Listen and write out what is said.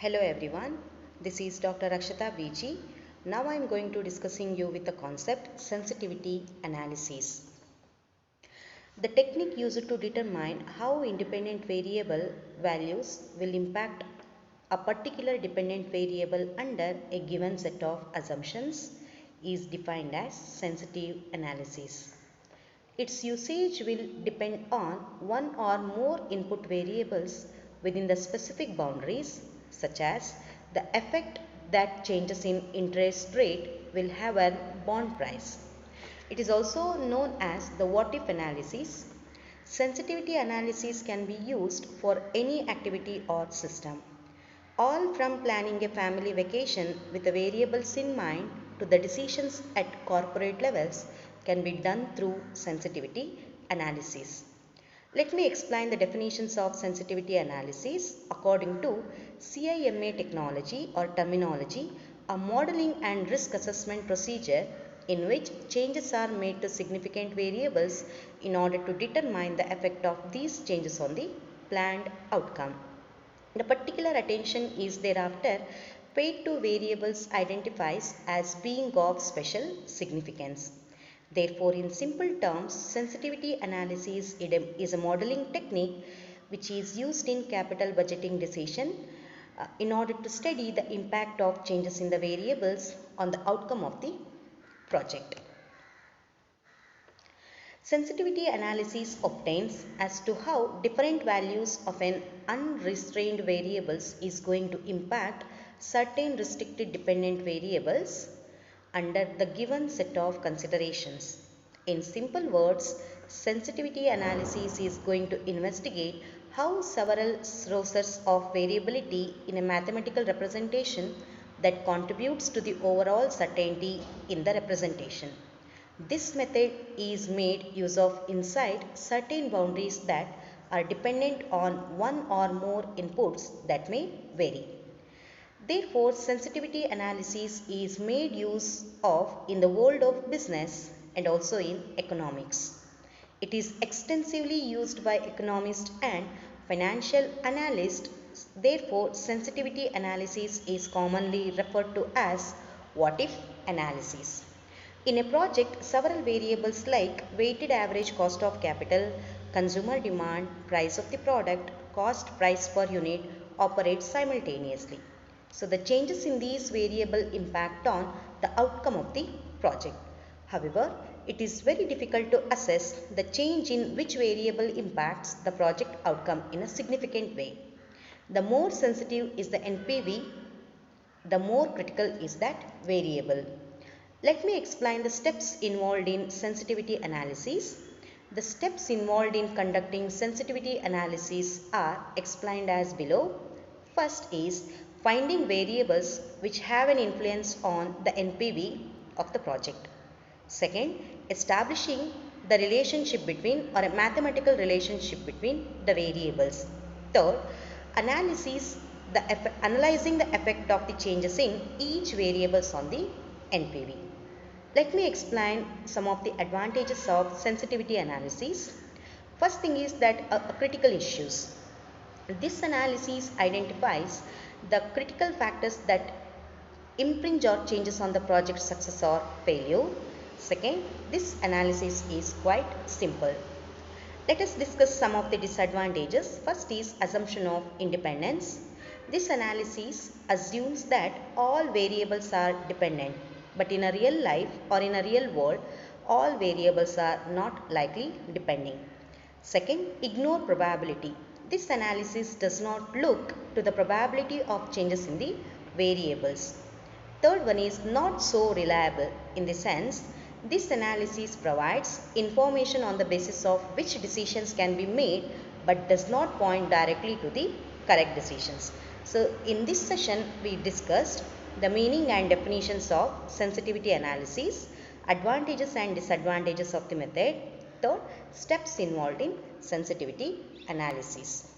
Hello everyone, this is Dr. Akshata VG. Now I am going to discussing you with the concept sensitivity analysis. The technique used to determine how independent variable values will impact a particular dependent variable under a given set of assumptions is defined as sensitive analysis. Its usage will depend on one or more input variables within the specific boundaries, such as the effect that changes in interest rate will have on bond price. It is also known as the what if analysis. Sensitivity analysis can be used for any activity or system, all from planning a family vacation with the variables in mind to the decisions at corporate levels can be done through sensitivity analysis. Let me explain the definitions of sensitivity analysis according to CIMA technology or terminology, a modeling and risk assessment procedure in which changes are made to significant variables in order to determine the effect of these changes on the planned outcome. The particular attention is thereafter paid to variables identified as being of special significance. Therefore, in simple terms, sensitivity analysis is a modeling technique which is used in capital budgeting decision in order to study the impact of changes in the variables on the outcome of the project. Sensitivity analysis obtains as to how different values of an unrestrained variables is going to impact certain restricted dependent variables under the given set of considerations. In simple words, sensitivity analysis is going to investigate how several sources of variability in a mathematical representation that contributes to the overall certainty in the representation. This method is made use of inside certain boundaries that are dependent on one or more inputs that may vary. Therefore, sensitivity analysis is made use of in the world of business and also in economics. It is extensively used by economists and financial analysts. Therefore, sensitivity analysis is commonly referred to as what if analysis. In a project, several variables like weighted average cost of capital, consumer demand, price of the product, cost price per unit operate simultaneously. So the changes in these variables impact on the outcome of the project. However, it is very difficult to assess the change in which variable impacts the project outcome in a significant way. The more sensitive is the NPV, the more critical is that variable. Let me explain the steps involved in sensitivity analysis. The steps involved in conducting sensitivity analysis are explained as below. First is finding variables which have an influence on the NPV of the project. Second, establishing the relationship between or a mathematical relationship between the variables. Third, analyzing the effect of the changes in each variables on the NPV. Let me explain some of the advantages of sensitivity analysis. First thing is that critical issues. This analysis identifies the critical factors that impinge or changes on the project success or failure. Second, this analysis is quite simple. Let us discuss some of the disadvantages. First is assumption of independence. This analysis assumes that all variables are dependent, but in a real life or in a real world, all variables are not likely depending. Second, ignore probability. This analysis does not look to the probability of changes in the variables. Third one is not so reliable in the sense this analysis provides information on the basis of which decisions can be made but does not point directly to the correct decisions. So in this session we discussed the meaning and definitions of sensitivity analysis, advantages and disadvantages of the method. Third, steps involved in sensitivity analysis.